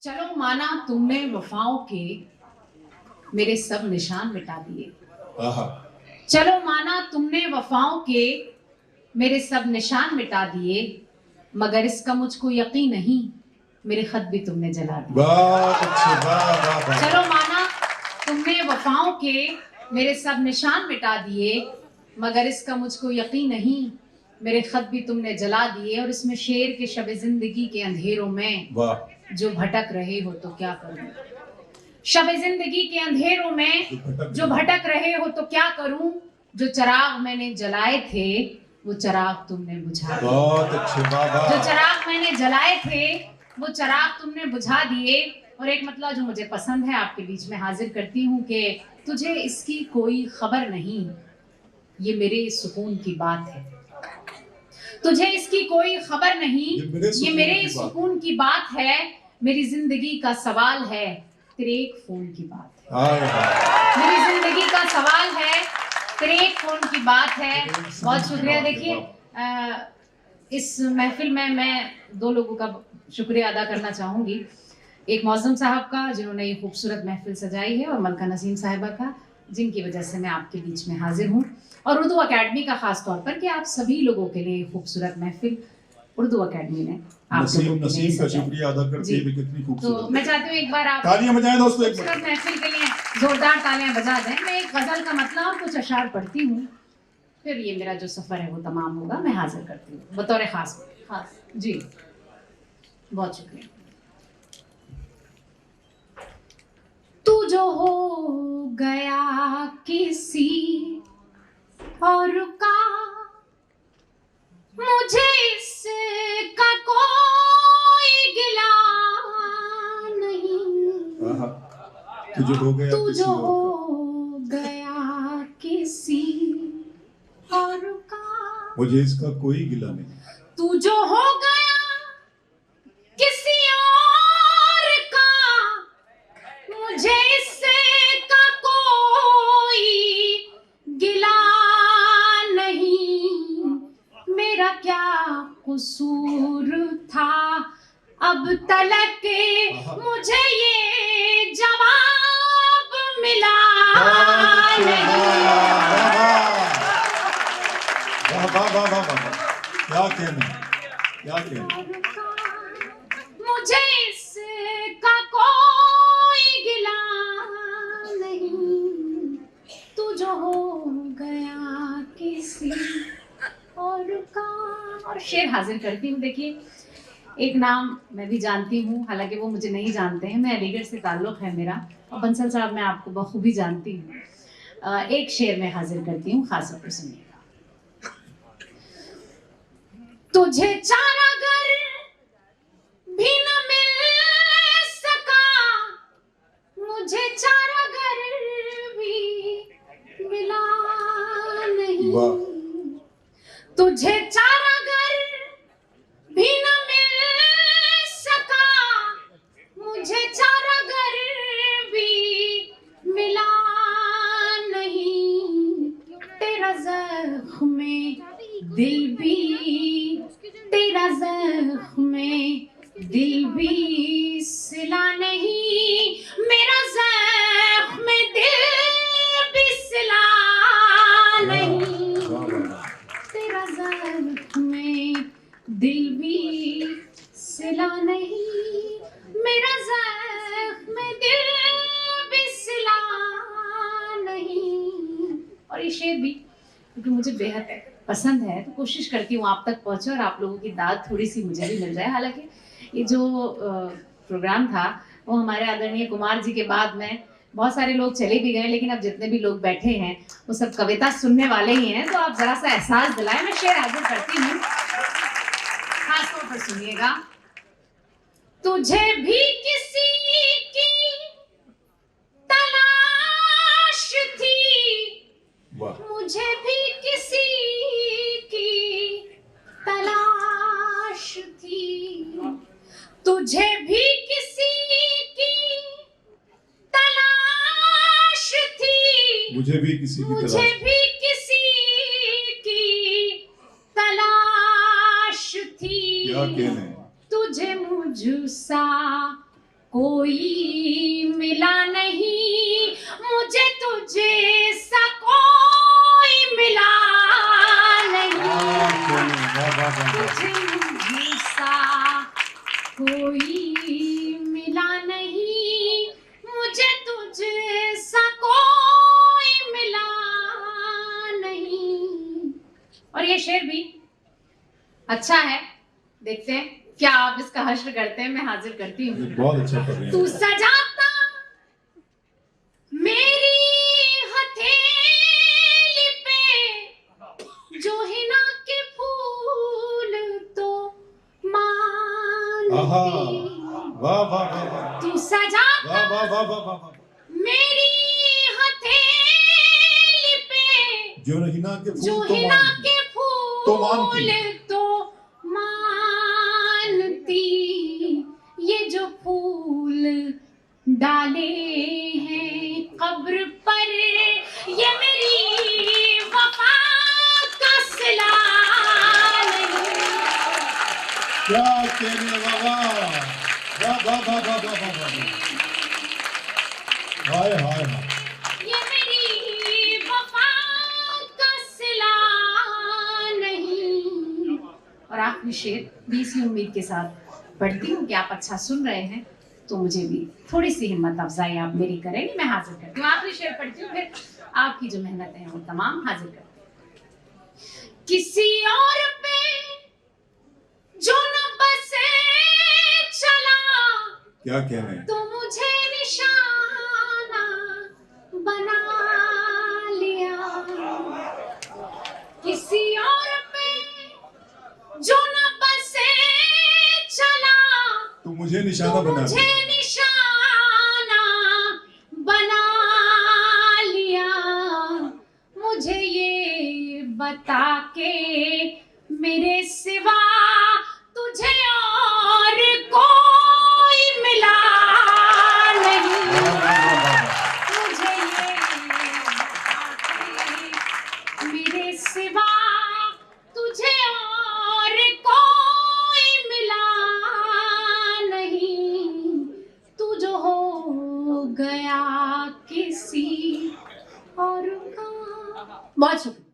चलो माना तुमने वफाओं के मेरे सब निशान मिटा दिए। चलो माना तुमने वफाओं के मेरे सब निशान मिटा दिए, मगर इसका मुझको यकीन नहीं, मेरे खत भी तुमने जला दिए। बहुत अच्छे, वाह। चलो माना तुमने वफाओं के मेरे सब निशान मिटा दिए, मगर इसका मुझको यकीन नहीं, मेरे खत भी तुमने जला दिए। और इसमें शेर के शब जिंदगी के अंधेरों में जो भटक रहे हो तो क्या करूं, शब जिंदगी के अंधेरों में जो भटक रहे हो तो क्या करूं, जो चराग मैंने जलाए थे वो चराग तुमने बुझा दिए। बहुत अच्छे, वाह। जो चराग मैंने जलाए थे वो चराग तुमने बुझा दिए। और एक मतलब जो मुझे पसंद है आपके बीच में हाजिर करती हूँ कि तुझे इसकी कोई खबर नहीं, ये मेरे सुकून की बात है। तुझे इसकी कोई खबर नहीं, ये मेरे सुकून की बात है। मेरी जिंदगी का सवाल है, तेरे एक फोन की बात है। मेरी जिंदगी का सवाल है, तेरे एक फोन की बात है। बहुत शुक्रिया। देखिए इस महफिल में मैं दो लोगों का शुक्रिया अदा करना चाहूंगी। एक मौसम साहब का जिन्होंने ये खूबसूरत महफिल सजाई है, और मलका नसीम साहिबा का जिनकी वजह से मैं आपके बीच में हाजिर हूँ, और उर्दू अकेडमी का खास तौर पर कि आप सभी लोगों के लिए खूबसूरत महफिल उर्दू अकेडमी ने नसीम का शुक्रिया अदा करते हुए कितनी खूबसूरत। तो मैं चाहती हूँ एक बार आप तालियां बजाएं दोस्तों, एक बार महफिल के लिए जोरदार तालियां बजा दें। मैं एक गजल का मतलब और कुछ अशार पढ़ती हूँ, फिर ये मेरा जो सफर है वो तमाम होगा। मैं हाजिर करती हूँ बतौर खास जी। बहुत शुक्रिया। तू जो हो गया किसी और का, मुझे इसका कोई गिला नहीं। तू जो हो गया किसी और का, मुझे इसका कोई गिला नहीं। तू जो हो गया किसी और का, मुझे इसका कोई गिला नहीं। मेरा क्या कसूर था अब तलक मुझे ये जवाब मिला नहीं। क्या कहना। मुझे इसका कोई गिला नहीं, तू जो हो गया किसी और का। और शेर हाजिर करती हूँ। देखिए एक नाम मैं भी जानती हूँ, हालांकि वो मुझे नहीं जानते हैं। मैं अलीगढ़ से ताल्लुक़ है मेरा, और बंसल साहब मैं आपको बखूबी जानती हूँ। एक शेर में हाजिर करती हूँ, खास तौर पर सुनिएगा। तुझे चारागर भी न मिल सका, मुझे चारागर भी मिला नहीं। तुझे चारागर भी न मिल सका, मुझे चारागर भी मिला नहीं। तेरा ज़ख्म दिल भी, तेरा ज़ख्म दिल भी सिला नहीं। मेरा ज़ख्म दिल भी सिला नहीं। तेरा ज़ख्म दिल भी सिला नहीं। मेरा ज़ख्म दिल भी सिला नहीं। और ये शेर भी क्योंकि मुझे बेहद पसंद है तो कोशिश करती हूँ आप तक पहुँचे और आप लोगों की दाद थोड़ी सी मुझे भी मिल जाए। हालांकि ये जो प्रोग्राम था वो हमारे आदरणीय कुमार जी के बाद में बहुत सारे लोग चले भी गए, लेकिन अब जितने भी लोग बैठे हैं वो सब कविता सुनने वाले ही हैं, तो आप जरा सा एहसास दिलाएं। मैं शेर हाजिर करती हूँ, खास तौर पर सुनिएगा। तुझे भी किसी की तलाश थी, मुझे भी किसी की तलाश थी। तुझे भी किसी की तलाश थी, मुझे भी किसी की तलाश थी। क्या कहने। तुझे मुझसा कोई मिला नहीं मुझे तुझे सा कोई मिला नहीं, तुझे मुझे सा कोई मिला नहीं, मुझे तुझे सा कोई मिला नहीं। और ये शेर भी अच्छा है, देखते हैं क्या आप इसका हश्र करते हैं। मैं हाजिर करती हूँ। बहुत अच्छा कर रही हैं। तू सजाता मेरी हथेली पे जो हिना के फूल तो आहा, मानती, वाह वाह वाह वाह, तू सजाता वाह वाह वाह वाह वाह, मेरी हथेली पे जो हिना के फूल जो तो हिना मानती, के तो मानती। फूल तो मानती, ये जो फूल डाले हैं कब्र पर ये मेरी वफा का सिला नहीं। क्या कहने, वाह वाह वाह वाह वाह वाह वाह वाह वाह, हाय हाय हाय, ये मेरी वफा का सिला नहीं। और आखिरी शेर भी इसी उम्मीद के साथ पढ़ती हूँ कि आप अच्छा सुन रहे हैं, तो मुझे भी थोड़ी सी हिम्मत अफजाई आप मेरी करेंगे। मैं हाजिर करती हूँ, आखिरी शेर पढ़ती हूँ, फिर आपकी जो मेहनत है वो तमाम हाजिर करती हूँ। किसी और पे जो न बसे चला, क्या कहने, तो मुझे निशाना बना लिया। किसी और पे जो न बसे चला, तो मुझे निशाना तो बना मुझे दिया। निशाना बना लिया। मुझे ये बता के मेरे सिवा तुझे और कोई मिला नहीं, मुझे ये बता के मेरे सिवा तुझे और कोई मिला नहीं, तू जो हो गया किसी और का। बहुत शुक्रिया।